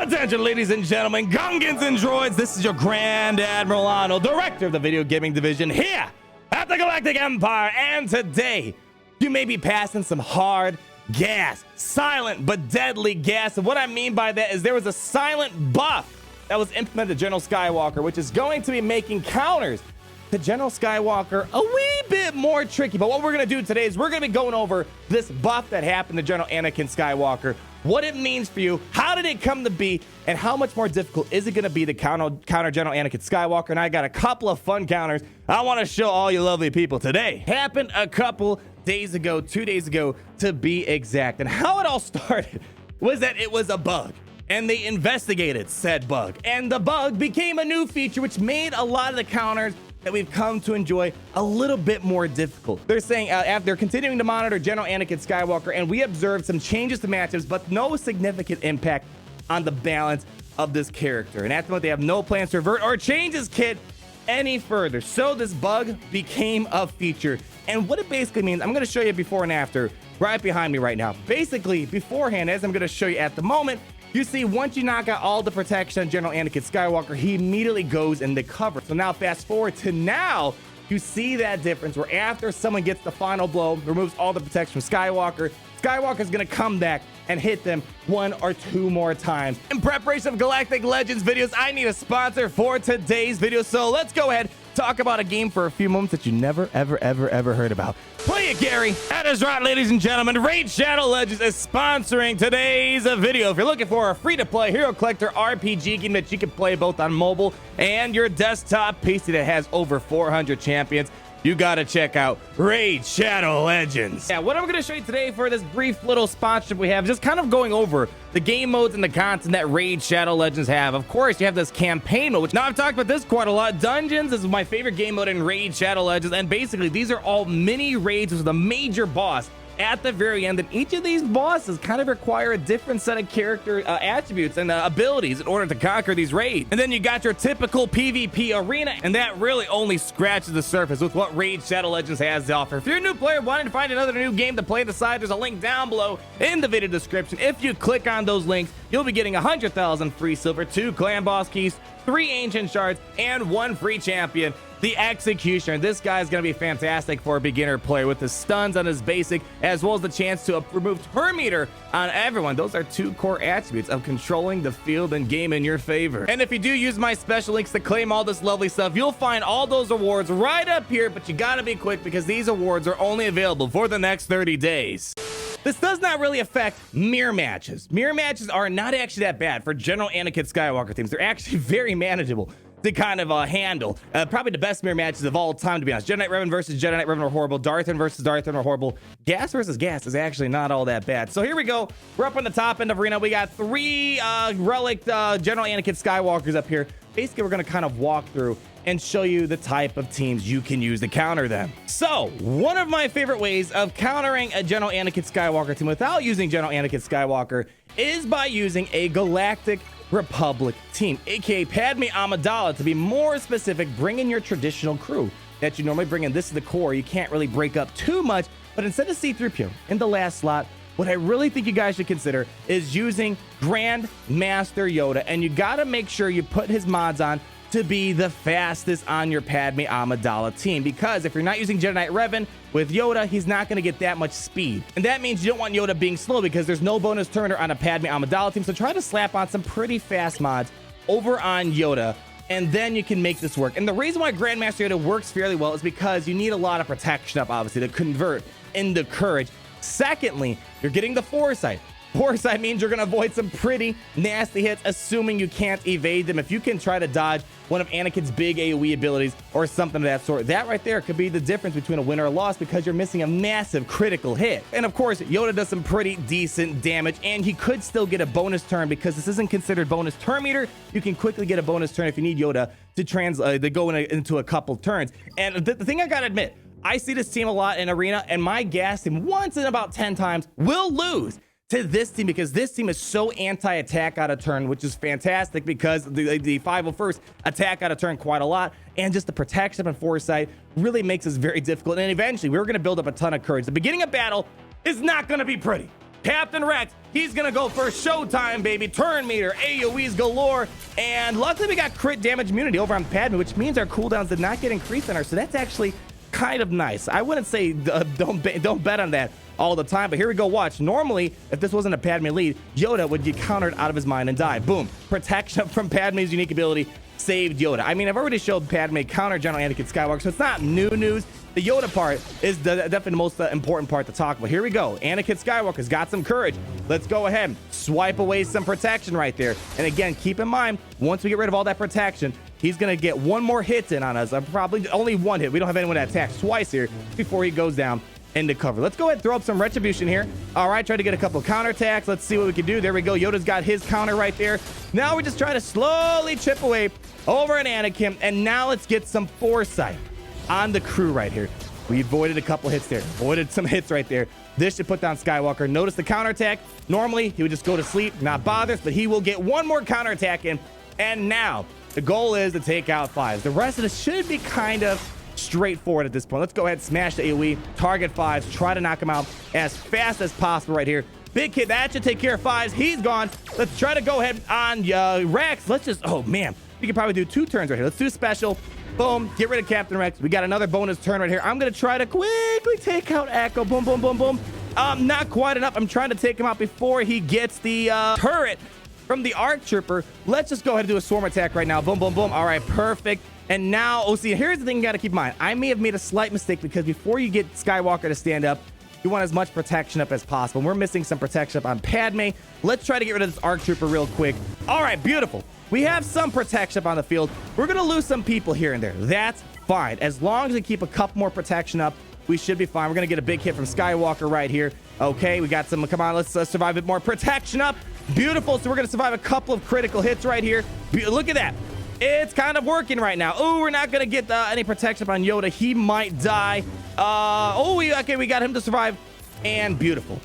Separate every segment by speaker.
Speaker 1: Attention, ladies and gentlemen, Gungans and droids, this is your Grand Admiral Arnold, director of the video gaming division here at the Galactic Empire, and today you may be passing some hard gas, silent but deadly gas. And what I mean by that is there was a silent buff that was implemented to General Skywalker, which is going to be making counters to General Skywalker a wee bit more tricky. But what we're going to do today is we're going to be going over this buff that happened to General Anakin Skywalker, what it means for you, how did it come to be, and how much more difficult is it going to be to counter General Anakin Skywalker. And I got a couple of fun counters I want to show all you lovely people today. Happened a couple days ago, 2 days ago to be exact. And how it all started was that it was a bug, and they investigated said bug, and the bug became a new feature which made a lot of the counters that we've come to enjoy a little bit more difficult. They're saying after continuing to monitor General Anakin Skywalker, and we observed some changes to matchups, but no significant impact on the balance of this character. And at the moment, they have no plans to revert or change his kit any further. So this bug became a feature. And what it basically means, I'm going to show you before and after right behind me right now. Basically, beforehand, as I'm going to show you at the moment, you see, once you knock out all the protection on General Anakin Skywalker, he immediately goes into cover. So now fast forward to now, you see that difference where after someone gets the final blow, removes all the protection from Skywalker, Skywalker's gonna come back and hit them one or two more times. In preparation of Galactic Legends videos, I need a sponsor for today's video. So let's go ahead, talk about a game for a few moments that you never, ever heard about. Play it, Gary. That is right, ladies and gentlemen. Raid Shadow Legends is sponsoring today's video. If you're looking for a free-to-play hero collector RPG game that you can play both on mobile and your desktop PC that has over 400 champions, you gotta check out Raid Shadow Legends. Yeah, what I'm gonna show you today for this brief little sponsorship we have, just kind of going over the game modes and the content that Raid Shadow Legends have. Of course, you have this campaign mode, which now I've talked about this quite a lot. Dungeons is my favorite game mode in Raid Shadow Legends, and basically these are all mini raids with a major boss at the very end, and each of these bosses kind of require a different set of character attributes and abilities in order to conquer these raids. And then you got your typical PvP arena, and that really only scratches the surface with what Raid Shadow Legends has to offer. If you're a new player wanting to find another new game to play on the side, there's a link down below in the video description. If you click on those links, you'll be getting 100,000 free silver, 2 clan boss keys, 3 ancient shards, and 1 free champion, the Executioner. This guy is going to be fantastic for a beginner player with his stuns on his basic, as well as the chance to remove turn meter on everyone. Those are 2 core attributes of controlling the field and game in your favor. And if you do use my special links to claim all this lovely stuff, you'll find all those awards right up here, but you got to be quick because these awards are only available for the next 30 days. This does not really affect Mir Matches. Mir Matches are not actually that bad for General Anakin Skywalker teams. They're actually very manageable to kind of handle. Probably the best Mir Matches of all time, to be honest. Jedi Knight Revan versus Jedi Knight Revan are horrible. Darth Revan versus Darth Revan are horrible. Gas versus Gas is actually not all that bad. So here we go. We're up on the top end of arena. We got 3 relic General Anakin Skywalkers up here. Basically, we're going to kind of walk through and show you the type of teams you can use to counter them. So, one of my favorite ways of countering a General Anakin Skywalker team without using General Anakin Skywalker is by using a Galactic Republic team, aka Padme Amidala, to be more specific. Bring in your traditional crew that you normally bring in. This is the core. You can't really break up too much, but instead of C-3PO in the last slot, what I really think you guys should consider is using Grand Master Yoda, and you gotta make sure you put his mods on to be the fastest on your Padme Amidala team, because if you're not using Jedi Knight Revan with Yoda, he's not going to get that much speed, and that means you don't want Yoda being slow because there's no bonus turner on a Padme Amidala team. So try to slap on some pretty fast mods over on Yoda, and then you can make this work. And the reason why Grandmaster Yoda works fairly well is because you need a lot of protection up, obviously, to convert into courage. Secondly, you're getting the foresight. Foresight means you're going to avoid some pretty nasty hits, assuming you can't evade them. If you can try to dodge one of Anakin's big AoE abilities or something of that sort, that right there could be the difference between a win or a loss, because you're missing a massive critical hit. And of course, Yoda does some pretty decent damage, and he could still get a bonus turn because this isn't considered bonus turn meter. You can quickly get a bonus turn if you need Yoda to go into a couple turns. And the thing I gotta admit, I see this team a lot in Arena, and my gas team once in about 10 times will lose to this team because this team is so anti-attack out of turn, which is fantastic because the 501st attack out of turn quite a lot, and just the protection and foresight really makes this very difficult. And eventually we're going to build up a ton of courage. The beginning of battle is not going to be pretty. Captain Rex, he's gonna go for showtime, baby. Turn meter, AoEs galore. And luckily we got crit damage immunity over on Padme, which means our cooldowns did not get increased on her. So that's actually kind of nice. I wouldn't say don't bet on that all the time, but here we go. Watch. Normally, if this wasn't a Padme lead, Yoda would get countered out of his mind and die. Boom. Protection from Padme's unique ability saved Yoda. I mean, I've already showed Padme counter General Anakin Skywalker, so it's not new news. The Yoda part is definitely the most important part to talk about. Here we go. Anakin Skywalker's got some courage. Let's go ahead and swipe away some protection right there. And again, keep in mind, once we get rid of all that protection, he's going to get one more hit in on us. Probably only one hit. We don't have anyone that attacks twice here before he goes down into cover. Let's go ahead and throw up some retribution here. All right, try to get a couple counterattacks. Let's see what we can do. There we go. Yoda's got his counter right there. Now we're just trying to slowly chip away over an Anakin. And now let's get some foresight on the crew right here. We avoided a couple hits there. Avoided some hits right there. This should put down Skywalker. Notice the counterattack. Normally, he would just go to sleep, not bother us, but he will get one more counterattack in. And now the goal is to take out fives. The rest of this should be kind of straightforward at this point. Let's go ahead and smash the AoE, target fives, try to knock him out as fast as possible right here. Big hit, that should take care of fives. He's gone. Let's try to go ahead on Rex. Let's just, oh man, we could probably do 2 turns right here. Let's do special. Boom, get rid of Captain Rex. We got another bonus turn right here. I'm gonna try to quickly take out Echo. Boom, boom, boom, boom. Not quite enough. I'm trying to take him out before he gets the turret from the ARC Trooper. Let's just go ahead and do a swarm attack right now. Boom, boom, boom. All right, perfect. And now, oh, see, here's the thing you got to keep in mind. I may have made a slight mistake because before you get Skywalker to stand up, you want as much protection up as possible. We're missing some protection up on Padme. Let's try to get rid of this ARC Trooper real quick. All right, beautiful. We have some protection up on the field. We're going to lose some people here and there. That's fine. As long as we keep a couple more protection up, we should be fine. We're going to get a big hit from Skywalker right here. Okay, we got some, come on, let's survive a bit more protection up. Beautiful. So we're going to survive a couple of critical hits right here. Look at that. It's kind of working right now. Oh, we're not going to get any protection up on Yoda. He might die. Okay, we got him to survive. And beautiful.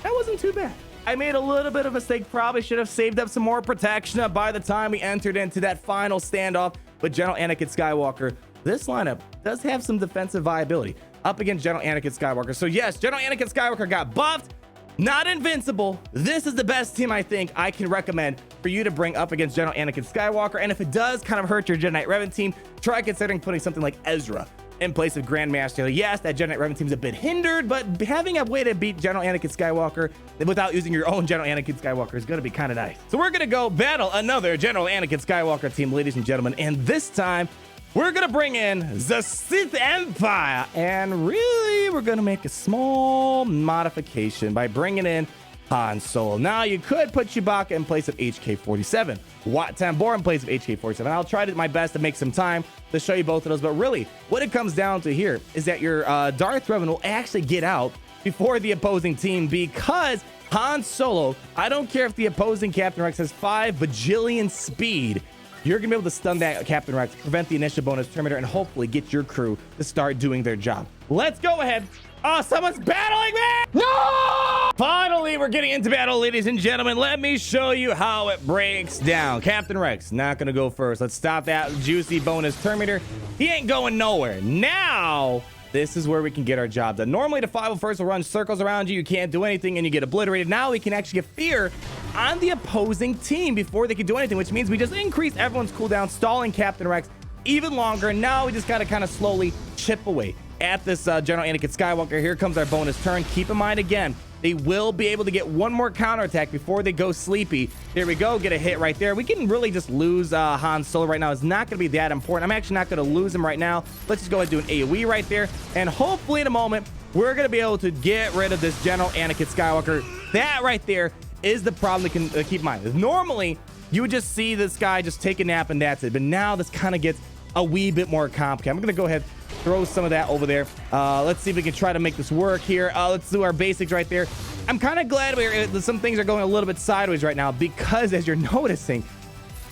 Speaker 1: That wasn't too bad. I made a little bit of a mistake. Probably should have saved up some more protection up by the time we entered into that final standoff with General Anakin Skywalker. This lineup does have some defensive viability up against General Anakin Skywalker. So yes, General Anakin Skywalker got buffed. Not invincible. This is the best team I think I can recommend for you to bring up against General Anakin Skywalker. And if it does kind of hurt your Jedi Knight Revan team, try considering putting something like Ezra in place of Grandmaster. Yes, that Jedi Knight Revan team's a bit hindered, but having a way to beat General Anakin Skywalker without using your own General Anakin Skywalker is going to be kind of nice. So we're going to go battle another General Anakin Skywalker team, ladies and gentlemen. And this time, we're going to bring in the Sith Empire. And really, we're going to make a small modification by bringing in Han Solo. Now, you could put Chewbacca in place of HK-47. Wat Tambor in place of HK-47. I'll try my best to make some time to show you both of those. But really, what it comes down to here is that your Darth Revan will actually get out before the opposing team because Han Solo, I don't care if the opposing Captain Rex has 5 bajillion speed, you're going to be able to stun that Captain Rex, prevent the initial bonus Terminator, and hopefully get your crew to start doing their job. Let's go ahead. Oh, someone's battling me! No! Finally, we're getting into battle, ladies and gentlemen. Let me show you how it breaks down. Captain Rex, not going to go first. Let's stop that juicy bonus Terminator. He ain't going nowhere. Now, this is where we can get our job done. Normally, the 501st will run circles around you. You can't do anything, and you get obliterated. Now, we can actually get fear on the opposing team before they can do anything, which means we just increase everyone's cooldown, stalling Captain Rex even longer. And now we just got to kind of slowly chip away at this General Anakin Skywalker. Here comes our bonus turn. Keep in mind, again, they will be able to get one more counterattack before they go sleepy. There we go. Get a hit right there. We can really just lose Han Solo right now. It's not going to be that important. I'm actually not going to lose him right now. Let's just go ahead and do an AoE right there. And hopefully in a moment, we're going to be able to get rid of this General Anakin Skywalker. That right there is the problem we can keep in mind. Normally, you would just see this guy just take a nap and that's it. But now this kind of gets a wee bit more complicated. I'm going to go ahead throw some of that over there. Let's see if we can try to make this work here. Let's do our basics right there. I'm kind of glad some things are going a little bit sideways right now because as you're noticing,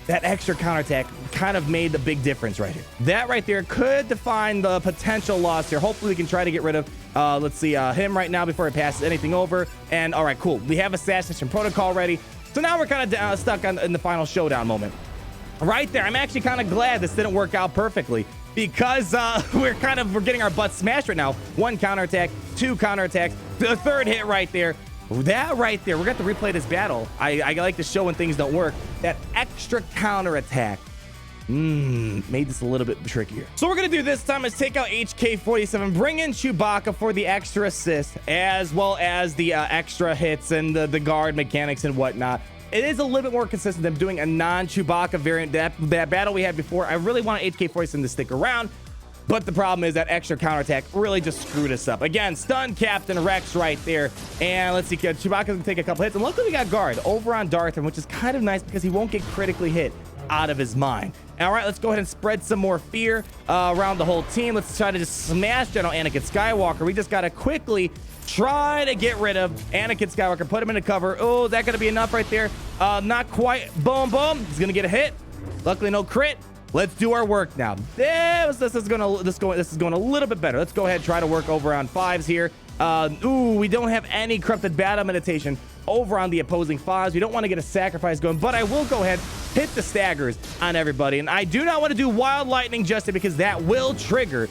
Speaker 1: that extra counterattack kind of made the big difference right here. That right there could define the potential loss here. Hopefully we can try to get rid of, let's see, him right now before he passes anything over. And all right, cool. We have Assassination Protocol ready. So now we're kind of stuck in the final showdown moment. Right there. I'm actually kind of glad this didn't work out perfectly because we're getting our butts smashed right now. 1 counterattack, 2 counterattacks, the 3rd hit right there. That right there, we're going to have to replay this battle. I like to show when things don't work. That extra counter attack made this a little bit trickier. So we're going to do this time is take out HK-47, bring in Chewbacca for the extra assist, as well as the extra hits and the guard mechanics and whatnot. It is a little bit more consistent than doing a non-Chewbacca variant. That battle we had before, I really wanted HK-47 to stick around, but the problem is that extra counterattack really just screwed us up. Again, stun Captain Rex right there. And let's see, Chewbacca's gonna take a couple hits. And luckily we got guard over on Darth Revan, which is kind of nice because he won't get critically hit out of his mind. All right, let's go ahead and spread some more fear around the whole team. Let's try to just smash General Anakin Skywalker. We just gotta quickly try to get rid of Anakin Skywalker, put him into cover. Oh, is that gonna be enough right there? Not quite. Boom, boom. He's gonna get a hit. Luckily, no crit. Let's do our work now. This is going a little bit better. Let's go ahead and try to work over on 5s here. We don't have any corrupted battle meditation over on the opposing 5s. We don't want to get a sacrifice going, but I will go ahead, hit the staggers on everybody. And I do not want to do wild lightning just because that will trigger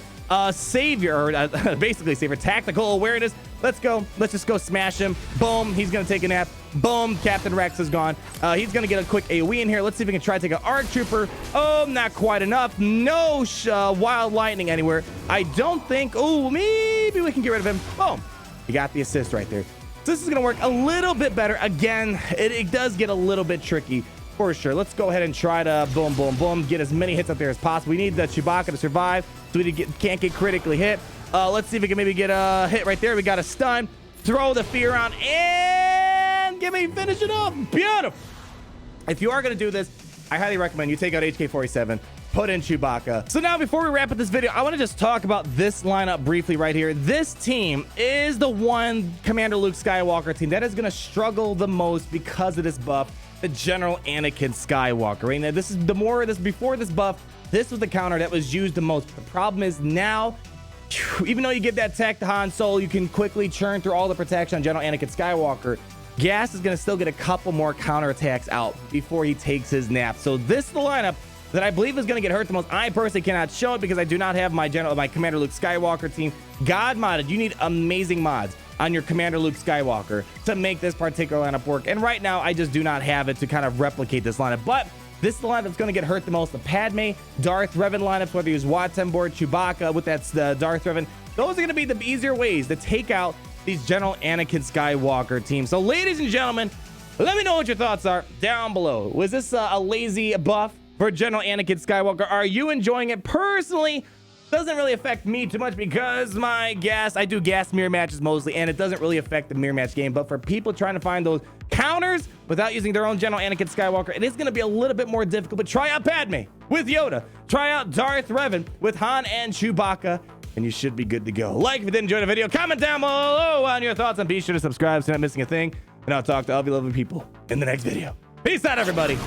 Speaker 1: savior, or basically savior tactical awareness. Let's go. Let's just go smash him. Boom. He's going to take a nap. Boom. Captain Rex is gone. He's going to get a quick AoE in here. Let's see if we can try to take an ARC Trooper. Oh, not quite enough. No wild lightning anywhere. I don't think. Oh, maybe we can get rid of him. Boom. You got the assist right there. So this is going to work a little bit better. Again, it does get a little bit tricky for sure. Let's go ahead and try to boom, boom, boom, get as many hits up there as possible. We need the Chewbacca to survive, so we can't get critically hit. Let's see if we can maybe get a hit right there. We got a stun. Throw the fear on and finish it off. Beautiful. If you are going to do this, I highly recommend you take out HK-47, put in Chewbacca. So now before we wrap up this video, I want to just talk about this lineup briefly right here. This team is the one Commander Luke Skywalker team that is going to struggle the most because of this buff, the General Anakin Skywalker. Right now, before this buff, this was the counter that was used the most. The problem is now, even though you give that tech to Han Solo, you can quickly churn through all the protection on General Anakin Skywalker. Gas is going to still get a couple more counterattacks out before he takes his nap. So this is the lineup that I believe is going to get hurt the most. I personally cannot show it because I do not have my Commander Luke Skywalker team God modded. You need amazing mods on your Commander Luke Skywalker to make this particular lineup work. And right now, I just do not have it to kind of replicate this lineup. But this is the lineup that's going to get hurt the most. The Padme, Darth Revan lineups, whether you use Watts on board, Chewbacca with that Darth Revan, those are going to be the easier ways to take out these General Anakin Skywalker teams. So ladies and gentlemen, let me know what your thoughts are down below. Was this a lazy buff for General Anakin Skywalker? Are you enjoying it? Personally, doesn't really affect me too much because I do gas mirror matches mostly, and it doesn't really affect the mirror match game. But for people trying to find those counters without using their own General Anakin Skywalker, it is going to be a little bit more difficult. But try out Padme with Yoda. Try out Darth Revan with Han and Chewbacca, and you should be good to go. Like if you did enjoy the video, comment down below on your thoughts, and be sure to subscribe so you're not missing a thing. And I'll talk to all of you lovely people in the next video. Peace out, everybody.